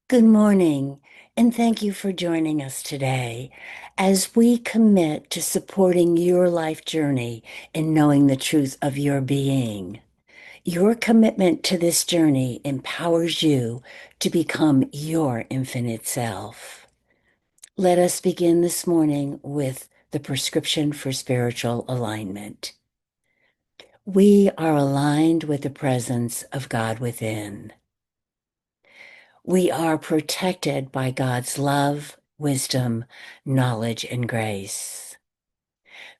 Good morning, and thank you for joining us today as we commit to supporting your life journey and knowing the truth of your being. Your commitment to this journey empowers you to become your infinite self. Let us begin this morning with the prescription for spiritual alignment. We are aligned with the presence of God within. We are protected by God's love, wisdom, knowledge, and grace.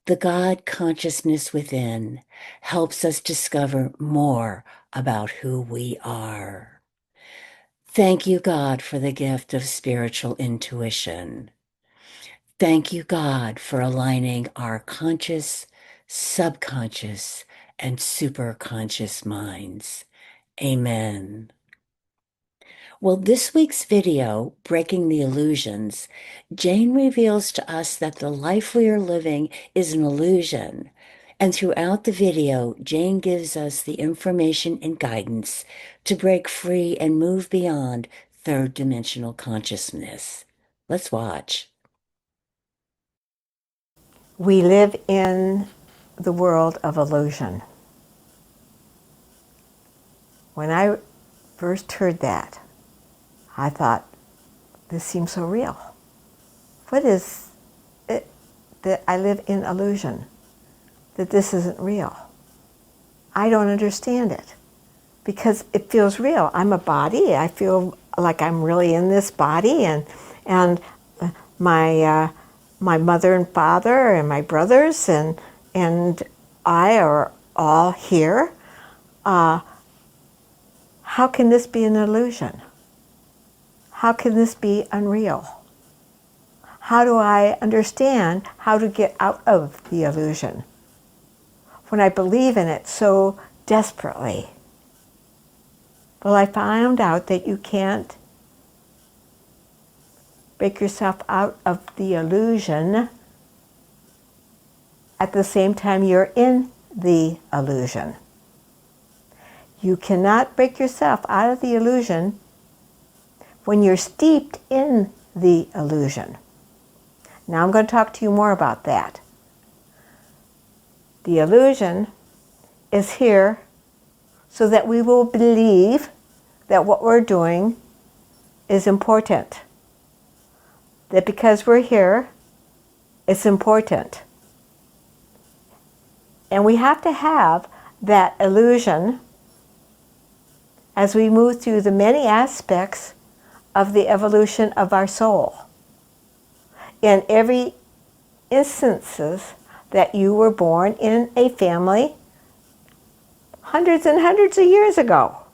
The God consciousness within helps us discover more about who we are. Thank you, God, for the gift of spiritual intuition. Thank you, God, for aligning our conscious, subconscious, and superconscious minds. Amen. Well, this week's video, Breaking the Illusions, Jane reveals to us that the life we are living is an illusion. And throughout the video, Jane gives us the information and guidance to break free and move beyond third dimensional consciousness. Let's watch. We live in the world of illusion. When I first heard that, I thought, this seems so real. What is it that I live in illusion? That this isn't real? I don't understand it because it feels real. I'm a body. I feel like I'm really in this body, and my my mother and father and my brothers and I are all here. How can this be an illusion? How can this be unreal? How do I understand how to get out of the illusion when I believe in it so desperately? Well, I found out that you can't break yourself out of the illusion at the same time you're in the illusion. You cannot break yourself out of the illusion when you're steeped in the illusion. Now I'm going to talk to you more about that. The illusion is here so that we will believe that what we're doing is important. That because we're here, it's important. And we have to have that illusion as we move through the many aspects of the evolution of our soul. In every instances that you were born in a family hundreds and hundreds of years ago.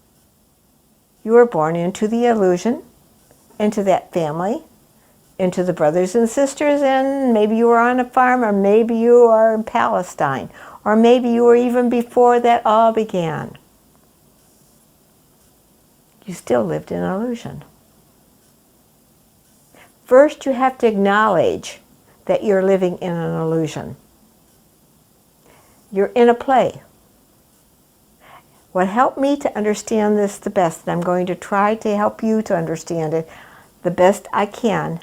You were born into the illusion, into that family, into the brothers and sisters, and maybe you were on a farm, or maybe you are in Palestine, or maybe you were even before that all began. You still lived in illusion. First, you have to acknowledge that you're living in an illusion. You're in a play. What helped me to understand this the best, and I'm going to try to help you to understand it the best I can,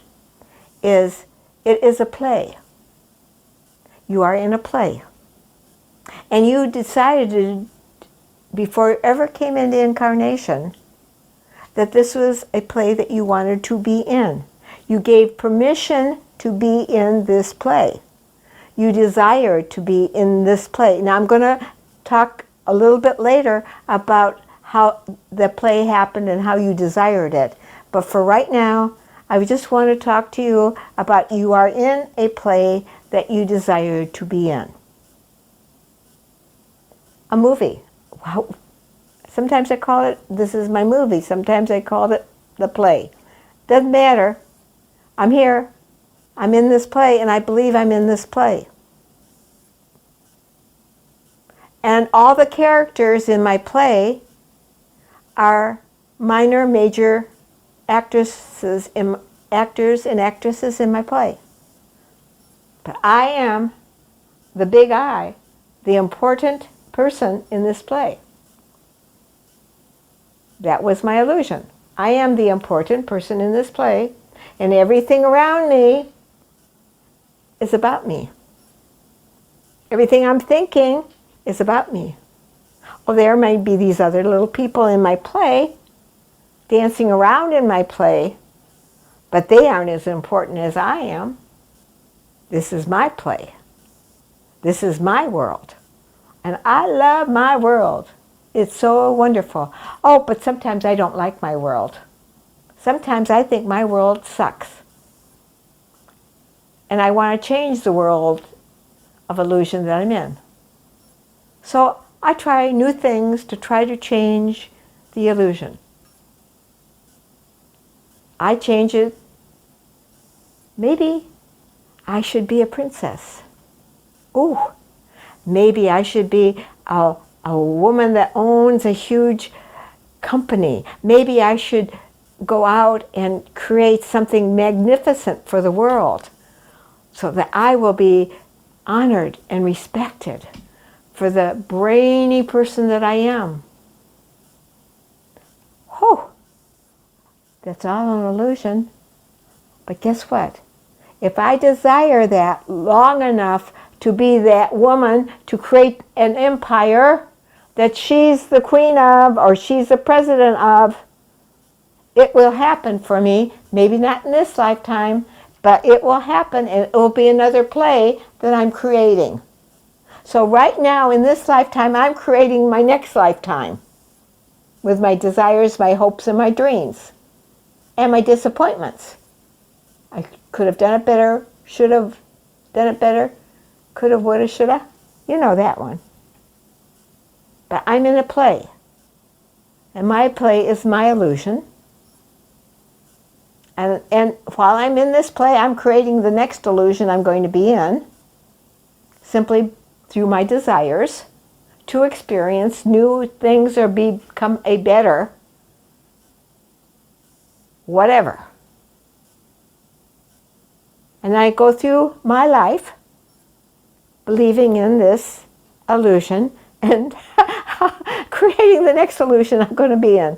is it is a play. You are in a play. And you decided before you ever came into incarnation that this was a play that you wanted to be in. You gave permission to be in this play. You desired to be in this play. Now I'm going to talk a little bit later about how the play happened and how you desired it. But for right now, I just want to talk to you about you are in a play that you desire to be in. A movie. Wow. Sometimes I call it, this is my movie. Sometimes I call it the play. Doesn't matter. I'm here. I'm in this play, and I believe I'm in this play. And all the characters in my play are minor, major actors and actresses in my play. But I am the big I, the important person in this play. That was my illusion. I am the important person in this play, and everything around me is about me. Everything I'm thinking is about me. Well, there may be these other little people in my play, dancing around in my play, but they aren't as important as I am. This is my play. This is my world. And I love my world. It's so wonderful. Oh, but sometimes I don't like my world. Sometimes I think my world sucks. And I want to change the world of illusion that I'm in. So I try new things to try to change the illusion. I change it. Maybe I should be a princess. Ooh, maybe I should be a woman that owns a huge company. Maybe I should go out and create something magnificent for the world so that I will be honored and respected for the brainy person that I am. Whew, that's all an illusion. But guess what? If I desire that long enough to be that woman, to create an empire that she's the queen of or she's the president of, it will happen for me. Maybe not in this lifetime, but it will happen, and it will be another play that I'm creating. So right now in this lifetime, I'm creating my next lifetime with my desires, my hopes, and my dreams, and my disappointments. I could have done it better, should have done it better, could have, would have, should have. You know that one. But I'm in a play. And my play is my illusion. And while I'm in this play, I'm creating the next illusion I'm going to be in, simply through my desires to experience new things or become a better whatever. And I go through my life believing in this illusion and creating the next illusion I'm going to be in.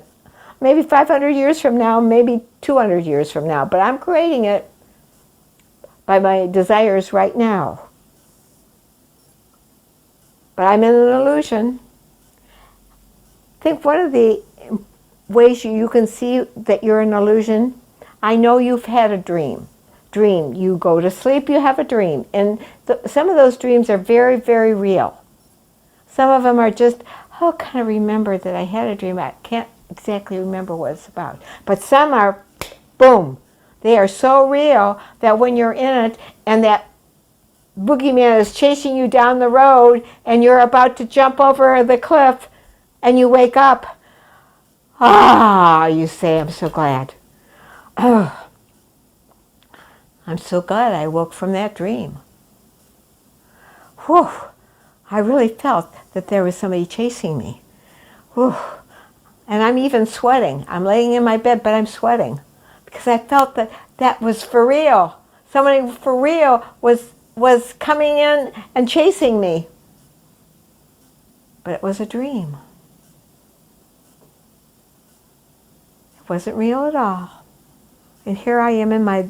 Maybe 500 years from now, maybe 200 years from now, but I'm creating it by my desires right now. But I'm in an illusion. I think one of the ways you can see that you're an illusion, I know you've had a dream. You go to sleep, you have a dream. And some of those dreams are very, very real. Some of them are just, oh, kind of remember that I had a dream. I can't exactly remember what it's about. But some are, boom, they are so real that when you're in it and that boogeyman is chasing you down the road and you're about to jump over the cliff and you wake up, you say, I'm so glad. Oh, I'm so glad I woke from that dream. Whew, I really felt that there was somebody chasing me. Whew. And I'm even sweating. I'm laying in my bed, but I'm sweating because I felt that that was for real. Somebody for real was coming in and chasing me. But it was a dream. It wasn't real at all. And here I am in my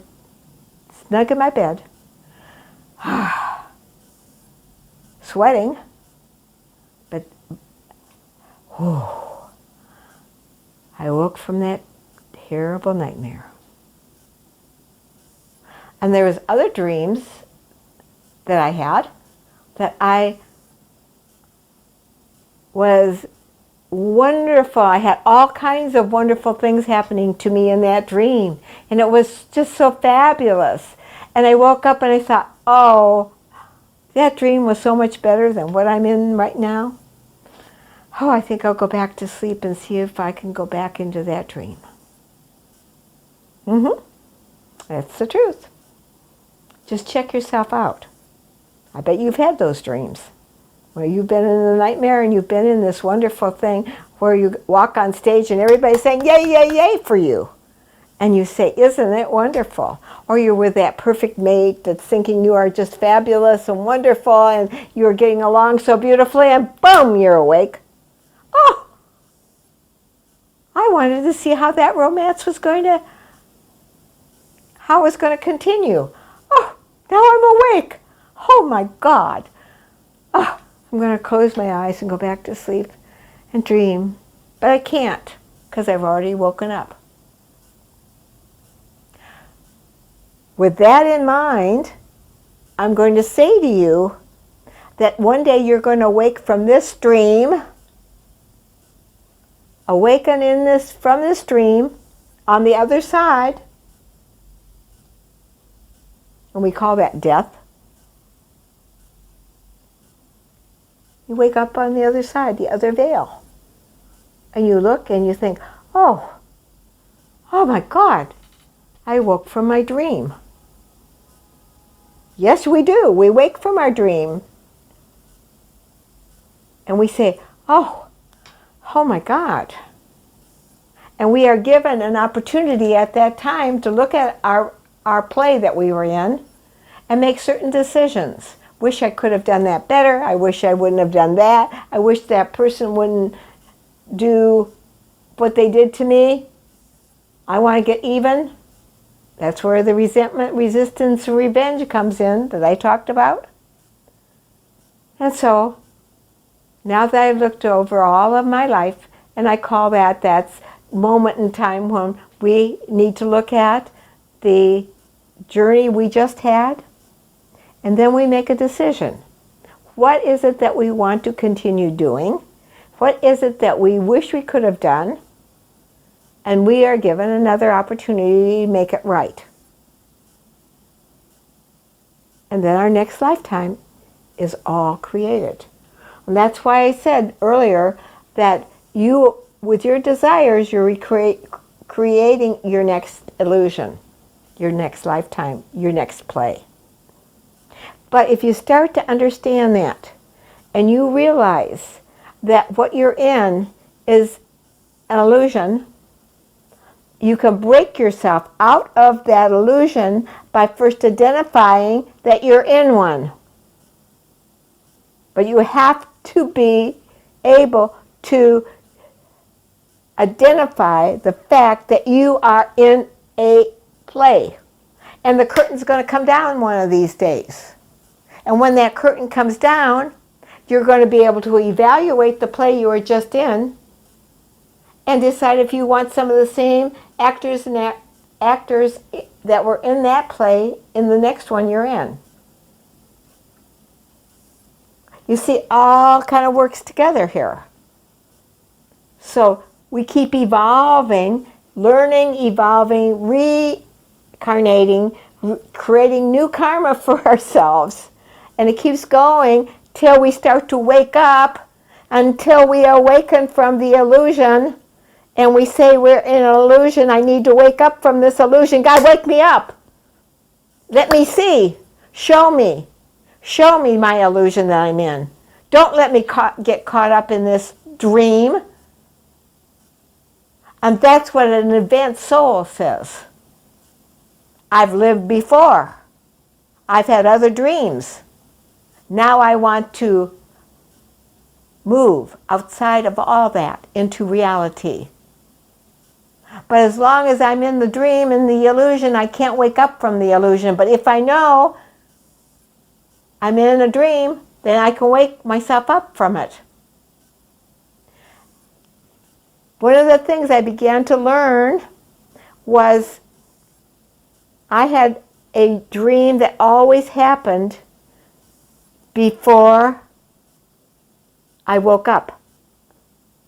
snug in my bed, sweating, but I woke from that terrible nightmare. And there was other dreams that I had that I was wonderful. I had all kinds of wonderful things happening to me in that dream. And it was just so fabulous. And I woke up and I thought, oh, that dream was so much better than what I'm in right now. Oh, I think I'll go back to sleep and see if I can go back into that dream. That's the truth. Just check yourself out. I bet you've had those dreams where you've been in the nightmare and you've been in this wonderful thing where you walk on stage and everybody's saying, yay, yay, yay for you. And you say, isn't it wonderful? Or you're with that perfect mate that's thinking you are just fabulous and wonderful and you're getting along so beautifully and boom, you're awake. Oh, I wanted to see how that romance was going to, how it was going to continue. Oh, now I'm awake. Oh my God. Oh, I'm going to close my eyes and go back to sleep and dream. But I can't because I've already woken up. With that in mind, I'm going to say to you that one day you're going to wake from this dream, awaken from this dream on the other side, and we call that death. You wake up on the other side, the other veil. And you look and you think, oh my God, I woke from my dream. Yes, we do. We wake from our dream. And we say, oh my God. And we are given an opportunity at that time to look at our play that we were in and make certain decisions. Wish I could have done that better. I wish I wouldn't have done that. I wish that person wouldn't do what they did to me. I want to get even. That's where the resentment, resistance, and revenge comes in that I talked about. And so, now that I've looked over all of my life, and I call that's moment in time when we need to look at the journey we just had, and then we make a decision. What is it that we want to continue doing? What is it that we wish we could have done? And we are given another opportunity to make it right. And then our next lifetime is all created. And that's why I said earlier that you, with your desires, you're creating your next illusion, your next lifetime, your next play. But if you start to understand that, and you realize that what you're in is an illusion, you can break yourself out of that illusion by first identifying that you're in one. But you have to be able to identify the fact that you are in a play. And the curtain's going to come down one of these days. And when that curtain comes down, you're going to be able to evaluate the play you were just in and decide if you want some of the same actors and actors that were in that play in the next one you're in. You see, all kind of works together here. So we keep evolving, learning, evolving, reincarnating, creating new karma for ourselves. And it keeps going till we start to wake up, until we awaken from the illusion. And we say we're in an illusion. I need to wake up from this illusion. God, wake me up. Let me see. Show me. Show me my illusion that I'm in. Don't let me get caught up in this dream. And that's what an advanced soul says. I've lived before. I've had other dreams. Now I want to move outside of all that into reality. But as long as I'm in the dream and the illusion, I can't wake up from the illusion. But if I know I'm in a dream, then I can wake myself up from it. One of the things I began to learn was I had a dream that always happened before I woke up.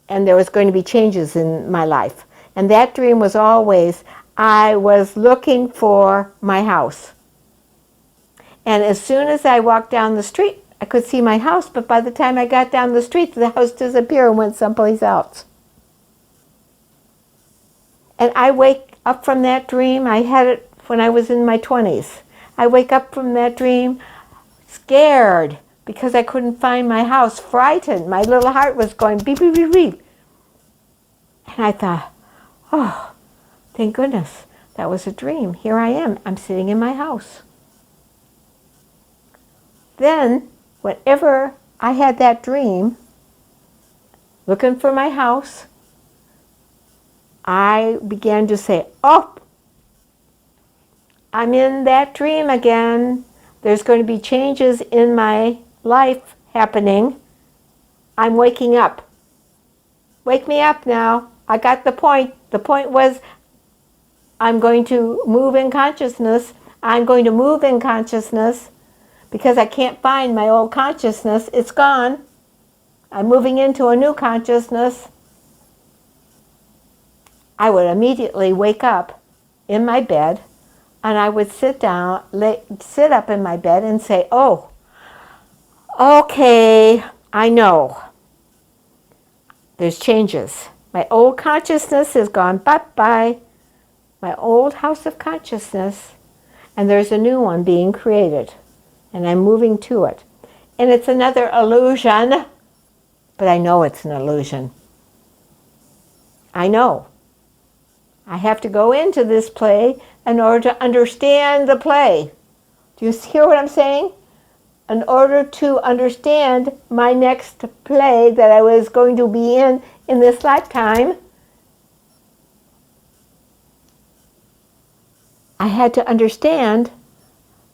And there was going to be changes in my life. And that dream was always, I was looking for my house. And as soon as I walked down the street, I could see my house, but by the time I got down the street, the house disappeared and went someplace else. And I wake up from that dream, I had it when I was in my 20s. I wake up from that dream scared because I couldn't find my house, frightened. My little heart was going beep, beep, beep, beep. And I thought, oh, thank goodness, that was a dream. Here I am, I'm sitting in my house. Then, whenever I had that dream, looking for my house, I began to say, oh, I'm in that dream again. There's going to be changes in my life happening. I'm waking up. Wake me up now. I got the point. The point was I'm going to move in consciousness. I'm going to move in consciousness because I can't find my old consciousness. It's gone. I'm moving into a new consciousness. I would immediately wake up in my bed, and I would sit up in my bed and say, oh, okay, I know. There's changes. My old consciousness has gone bye-bye. My old house of consciousness, and there's a new one being created, and I'm moving to it. And it's another illusion, but I know it's an illusion. I know. I have to go into this play in order to understand the play. Do you hear what I'm saying? In order to understand my next play that I was going to be in this lifetime, I had to understand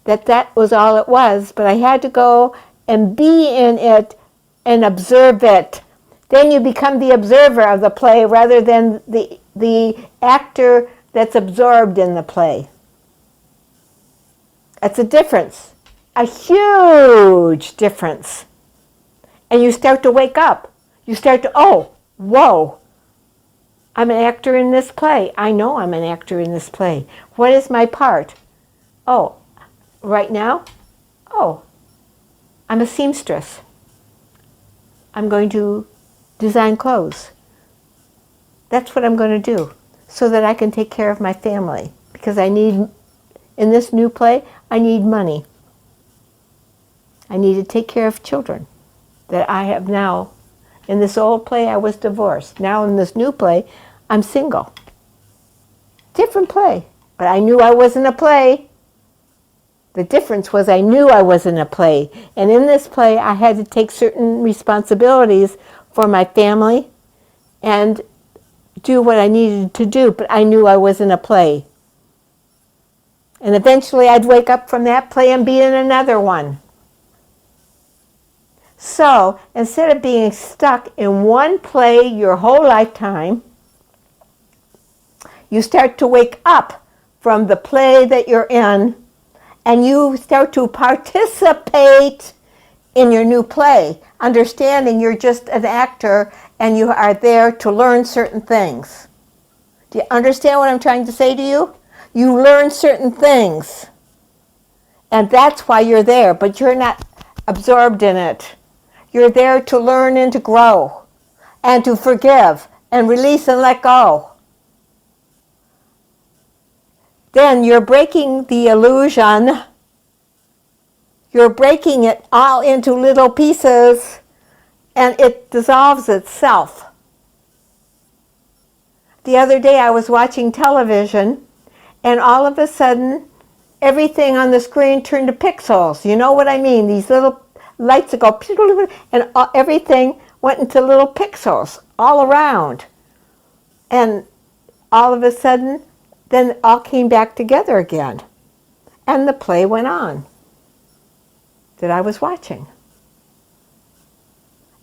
that that was all it was, but I had to go and be in it and observe it. Then you become the observer of the play rather than the actor that's absorbed in the play. That's a difference, a huge difference. And you start to wake up. You start to, oh, whoa, I'm an actor in this play. I know I'm an actor in this play. What is my part? Oh, right now, oh, I'm a seamstress. I'm going to design clothes. That's what I'm going to do so that I can take care of my family. Because I need, in this new play, I need money. I need to take care of children that I have now. In this old play, I was divorced. Now in this new play, I'm single. Different play. But I knew I wasn't a play. The difference was I knew I wasn't a play. And in this play, I had to take certain responsibilities for my family and do what I needed to do, but I knew I wasn't a play. And eventually I'd wake up from that play and be in another one. So instead of being stuck in one play your whole lifetime, you start to wake up from the play that you're in, and you start to participate in your new play, understanding you're just an actor and you are there to learn certain things. Do you understand what I'm trying to say to you? You learn certain things, and that's why you're there, but you're not absorbed in it. You're there to learn and to grow and to forgive and release and let go. Then you're breaking the illusion. You're breaking it all into little pieces, and it dissolves itself. The other day I was watching television, and all of a sudden, everything on the screen turned to pixels. You know what I mean? These little lights that go, and everything went into little pixels all around. And all of a sudden, then it all came back together again. And the play went on that I was watching.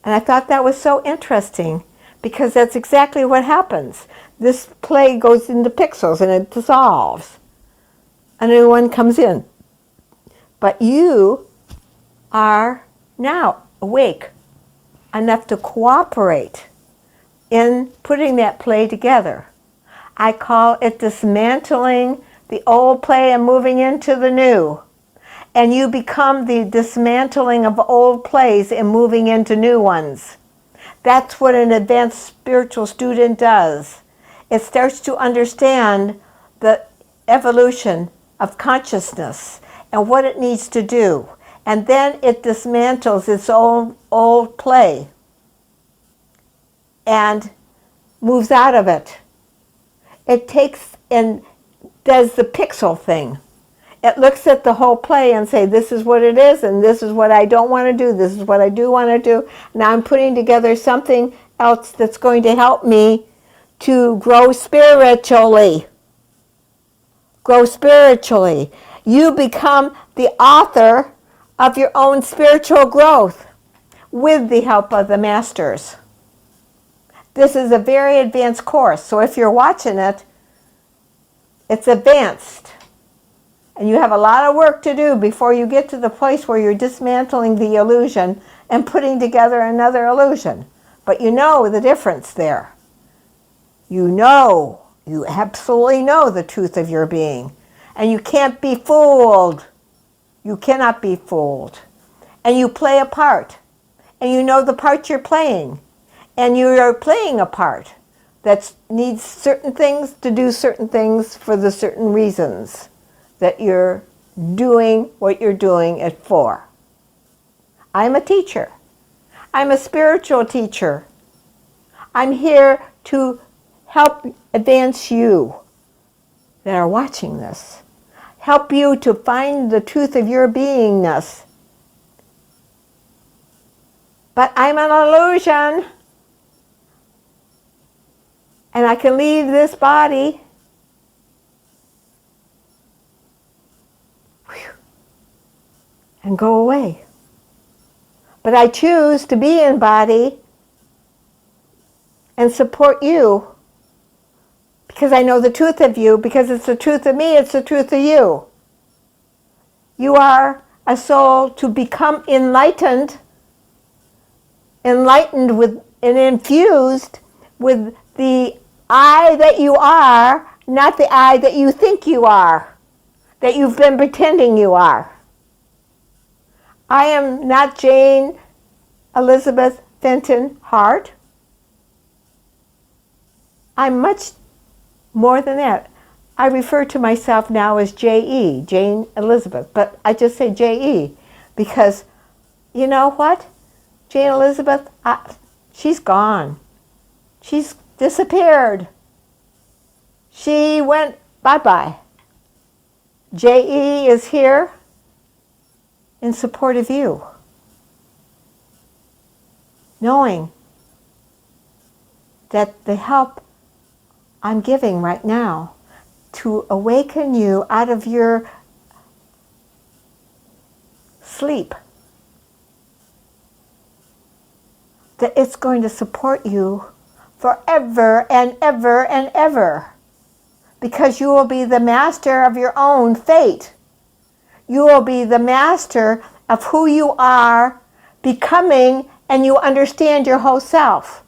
And I thought that was so interesting because that's exactly what happens. This play goes into pixels and it dissolves. A new one comes in. But you are now awake enough to cooperate in putting that play together. I call it dismantling the old play and moving into the new. And you become the dismantling of old plays and moving into new ones. That's what an advanced spiritual student does. It starts to understand the evolution of consciousness and what it needs to do. And then it dismantles its own old play and moves out of it. It takes and does the pixel thing. It looks at the whole play and say, this is what it is, and this is what I don't want to do, this is what I do want to do. Now I'm putting together something else that's going to help me to grow spiritually. Grow spiritually. You become the author of your own spiritual growth with the help of the masters. This is a very advanced course, so if you're watching it, it's advanced. And you have a lot of work to do before you get to the place where you're dismantling the illusion and putting together another illusion. But you know the difference there. You absolutely know the truth of your being. And you can't be fooled. You cannot be fooled. And you play a part. And you know the part you're playing. And you are playing a part that needs certain things to do certain things for the certain reasons that you're doing what you're doing it for. I'm a teacher. I'm a spiritual teacher. I'm here to help advance you that are watching this. Help you to find the truth of your beingness. But I'm an illusion. And I can leave this body. And go away. But I choose to be in body and support you because I know the truth of you, because it's the truth of me, it's the truth of you. You are a soul to become enlightened with and infused with the I that you are, not the I that you think you are, that you've been pretending you are. I am not Jane Elizabeth Fenton Hart. I'm much more than that. I refer to myself now as J.E., Jane Elizabeth, but I just say J.E. because you know what? Jane Elizabeth, she's gone. She's disappeared. She went bye-bye. J.E. is here in support of you, knowing that the help I'm giving right now to awaken you out of your sleep, that it's going to support you forever and ever and ever, because you will be the master of your own fate. You will be the master of who you are becoming, and you understand your whole self.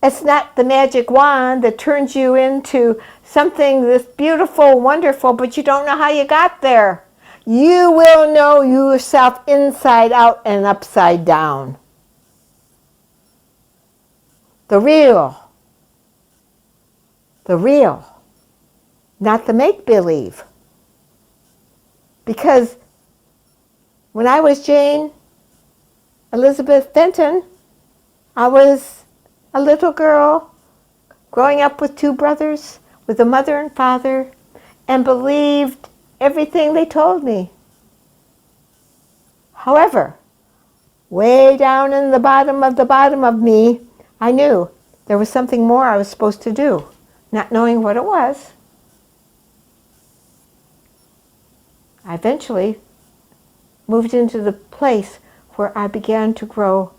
It's not the magic wand that turns you into something this beautiful, wonderful, but you don't know how you got there. You will know yourself inside out and upside down. The real, not the make-believe. Because when I was Jane Elizabeth Fenton, I was a little girl growing up with two brothers, with a mother and father, and believed everything they told me. However, way down in the bottom of me, I knew there was something more I was supposed to do, not knowing what it was. I eventually moved into the place where I began to grow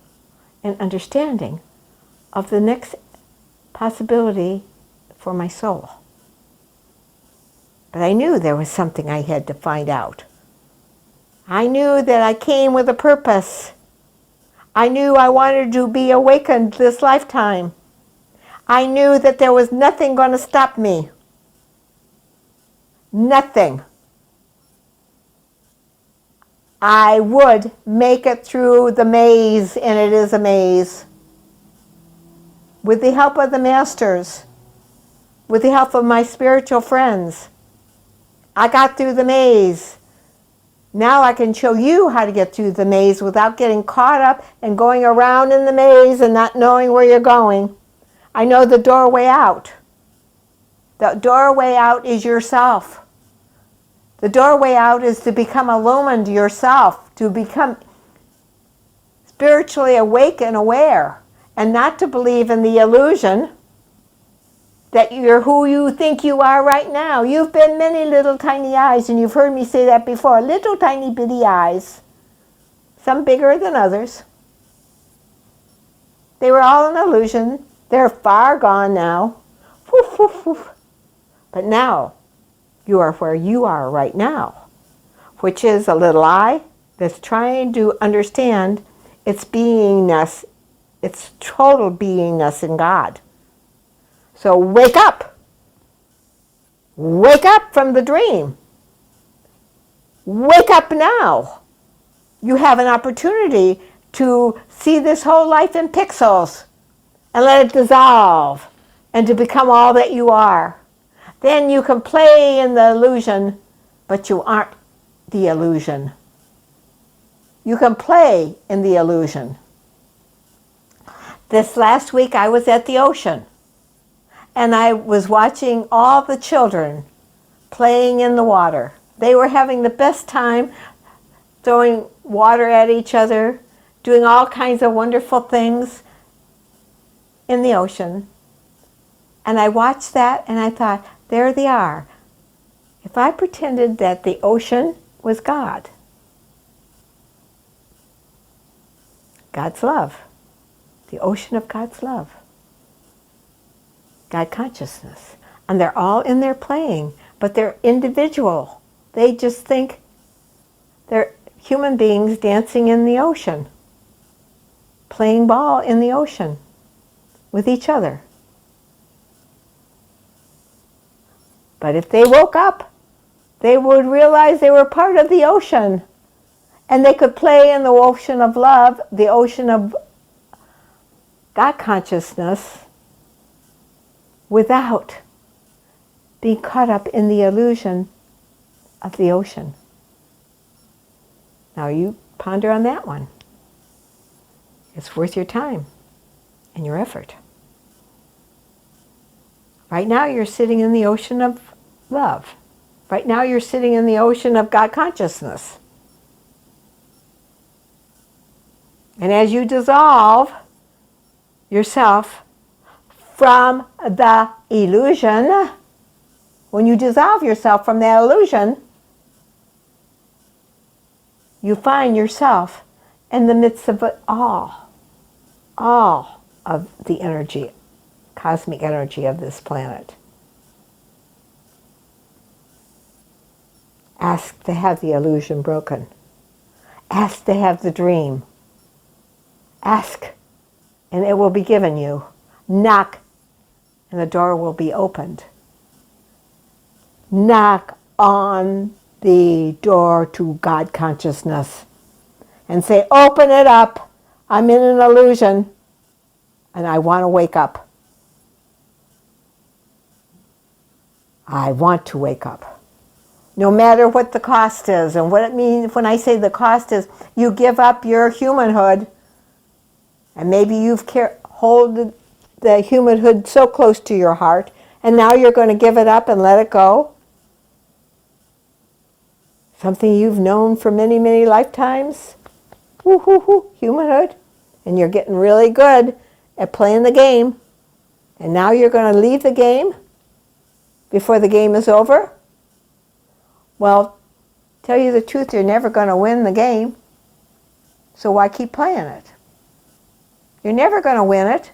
an understanding of the next possibility for my soul. But I knew there was something I had to find out. I knew that I came with a purpose. I knew I wanted to be awakened this lifetime. I knew that there was nothing going to stop me. Nothing. I would make it through the maze, and it is a maze. With the help of the masters, with the help of my spiritual friends, I got through the maze. Now I can show you how to get through the maze without getting caught up and going around in the maze and not knowing where you're going. I know the doorway out. The doorway out is yourself. The doorway out is to become illumined yourself, to become spiritually awake and aware, and not to believe in the illusion that you're who you think you are right now. You've been many little tiny eyes, and you've heard me say that before. Little tiny bitty eyes, some bigger than others. They were all an illusion. They're far gone now. Woof, woof, woof. But now, you are where you are right now, which is a little eye that's trying to understand its beingness, its total beingness in God. So wake up. Wake up from the dream. Wake up now. You have an opportunity to see this whole life in pixels and let it dissolve and to become all that you are. Then you can play in the illusion, but you aren't the illusion. You can play in the illusion. This last week I was at the ocean, and I was watching all the children playing in the water. They were having the best time throwing water at each other, doing all kinds of wonderful things in the ocean. And I watched that and I thought, there they are. If I pretended that the ocean was God, God's love, the ocean of God's love, God consciousness, and they're all in there playing, but they're individual. They just think they're human beings dancing in the ocean, playing ball in the ocean with each other. But if they woke up, they would realize they were part of the ocean, and they could play in the ocean of love, the ocean of God consciousness, without being caught up in the illusion of the ocean. Now you ponder on that one. It's worth your time and your effort. Right now you're sitting in the ocean of love. Right now you're sitting in the ocean of God consciousness. And as you dissolve yourself from the illusion, when you dissolve yourself from that illusion, you find yourself in the midst of it all of the energy, cosmic energy of this planet. Ask to have the illusion broken. Ask to have the dream. Ask, and it will be given you. Knock, and the door will be opened. Knock on the door to God consciousness and say, open it up. I'm in an illusion, and I want to wake up. I want to wake up. No matter what the cost is. And what it means when I say the cost is, you give up your humanhood, and maybe you've hold the humanhood so close to your heart, and now you're going to give it up and let it go. Something you've known for many, many lifetimes. Woo, woo, woo, humanhood. And you're getting really good at playing the game. And now you're going to leave the game before the game is over. Well, tell you the truth, you're never going to win the game. So why keep playing it? You're never going to win it.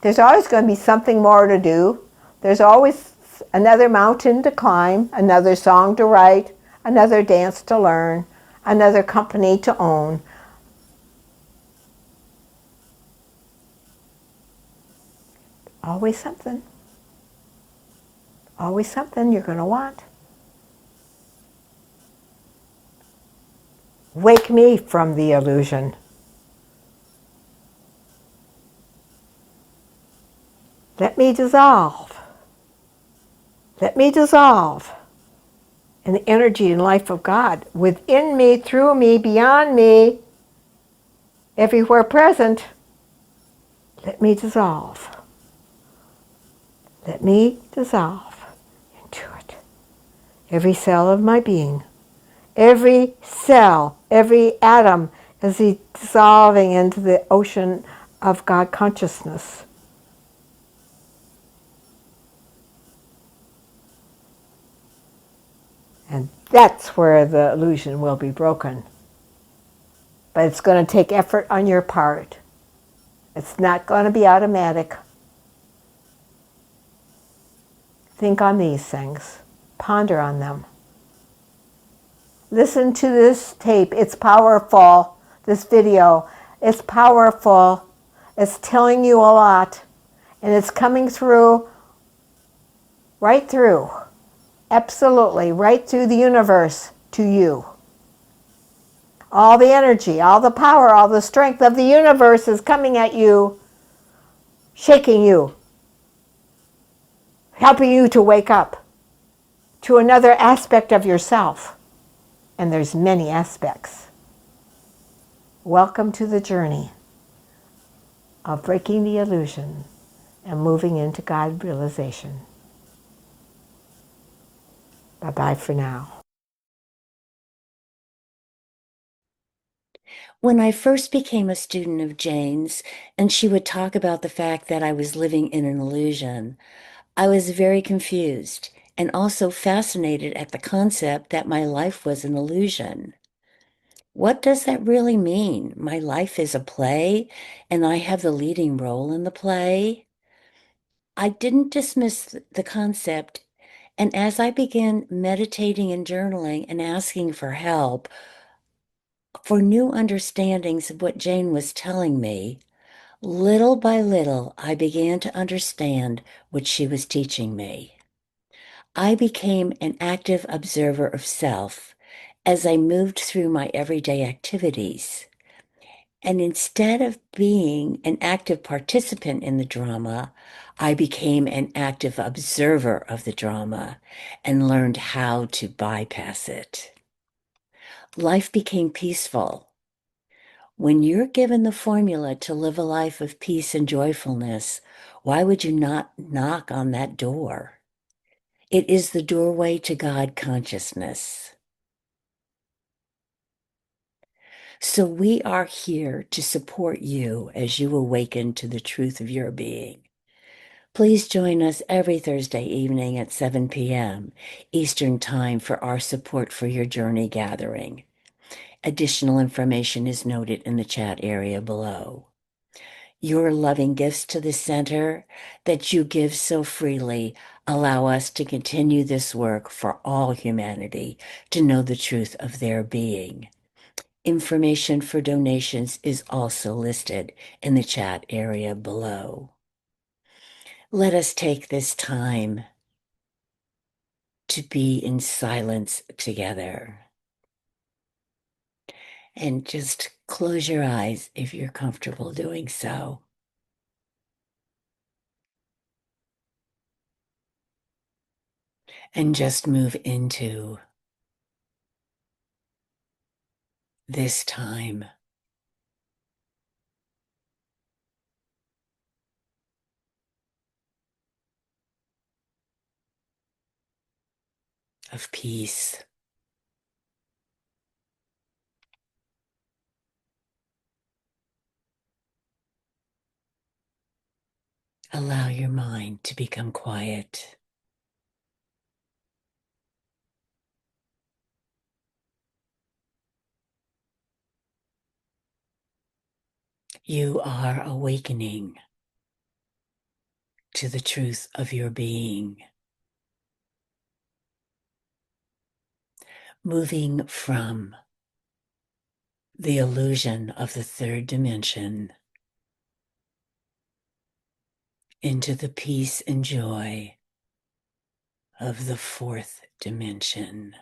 There's always going to be something more to do. There's always another mountain to climb, another song to write, another dance to learn, another company to own. Always something. Always something you're going to want. Wake me from the illusion. Let me dissolve. Let me dissolve in the energy and life of God within me, through me, beyond me, everywhere present. Let me dissolve. Let me dissolve into it. Every cell of my being, every cell, every atom is dissolving into the ocean of God consciousness. And that's where the illusion will be broken. But it's going to take effort on your part. It's not going to be automatic. Think on these things. Ponder on them. Listen to this tape. It's powerful. This video. It's powerful. It's telling you a lot. And it's coming through, right through. Absolutely, right through the universe to you. All the energy, all the power, all the strength of the universe is coming at you, shaking you, helping you to wake up to another aspect of yourself. And there's many aspects. Welcome to the journey of breaking the illusion and moving into God realization. Bye-bye for now. When I first became a student of Jane's, and she would talk about the fact that I was living in an illusion, I was very confused and also fascinated at the concept that my life was an illusion. What does that really mean? My life is a play, and I have the leading role in the play? I didn't dismiss the concept, and as I began meditating and journaling and asking for help, for new understandings of what Jane was telling me, little by little, I began to understand what she was teaching me. I became an active observer of self as I moved through my everyday activities. And instead of being an active participant in the drama, I became an active observer of the drama and learned how to bypass it. Life became peaceful. When you're given the formula to live a life of peace and joyfulness, why would you not knock on that door? It is the doorway to God consciousness. So we are here to support you as you awaken to the truth of your being. Please join us every Thursday evening at 7 p.m. Eastern Time for our Support for Your Journey gathering. Additional information is noted in the chat area below. Your loving gifts to the center that you give so freely allow us to continue this work for all humanity to know the truth of their being. Information for donations is also listed in the chat area below. Let us take this time to be in silence together. And just close your eyes if you're comfortable doing so. And just move into this time of peace. Allow your mind to become quiet. You are awakening to the truth of your being, moving from the illusion of the third dimension into the peace and joy of the fourth dimension.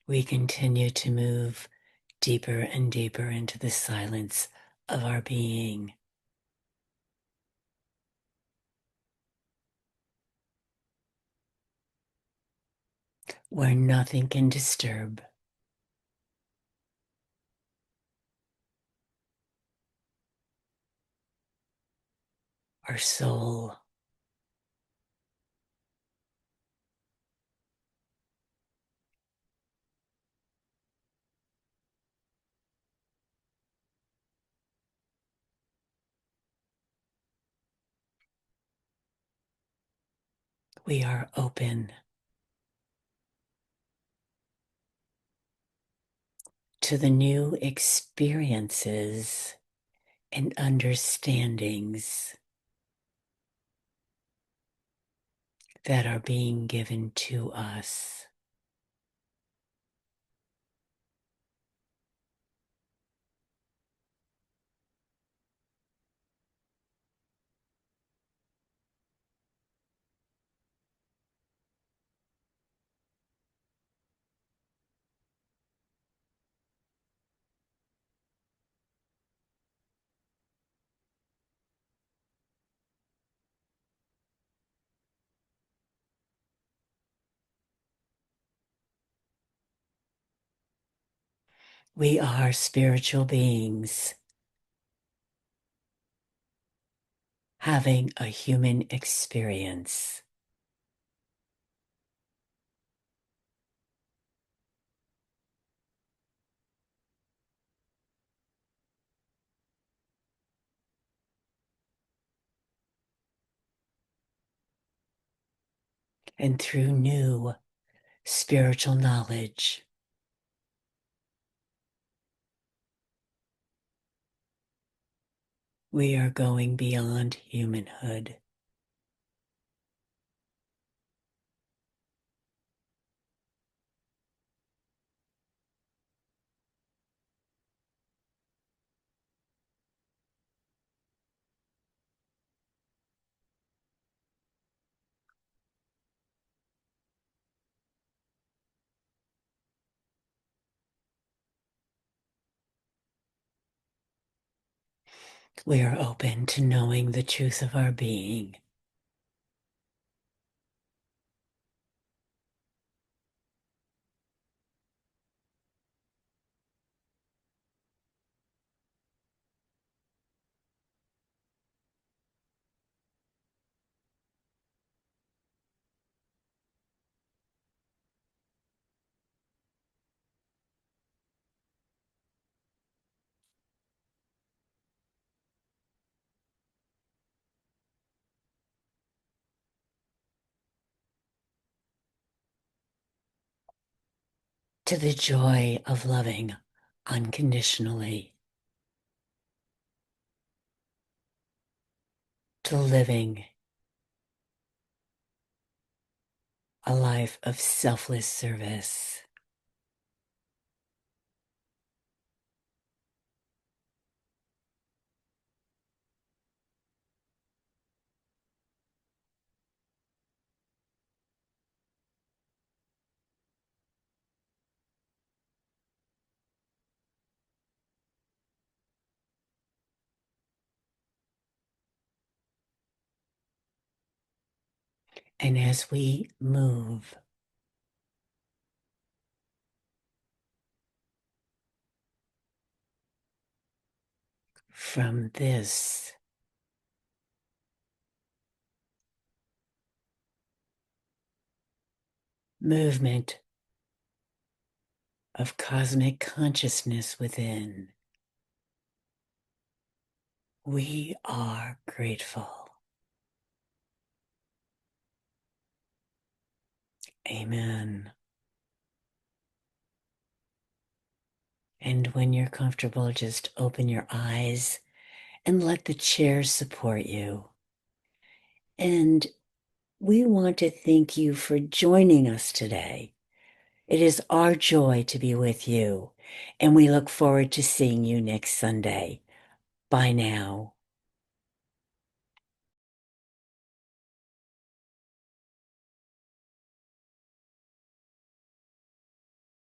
We continue to move deeper and deeper into the silence of our being. Where nothing can disturb our soul. We are open to the new experiences and understandings that are being given to us. We are spiritual beings having a human experience. And through new spiritual knowledge, we are going beyond humanhood. We are open to knowing the truth of our being. To the joy of loving unconditionally, to living a life of selfless service. And as we move from this movement of cosmic consciousness within, we are grateful. Amen. And when you're comfortable, just open your eyes and let the chair support you. And we want to thank you for joining us today. It is our joy to be with you, and we look forward to seeing you next Sunday. Bye now.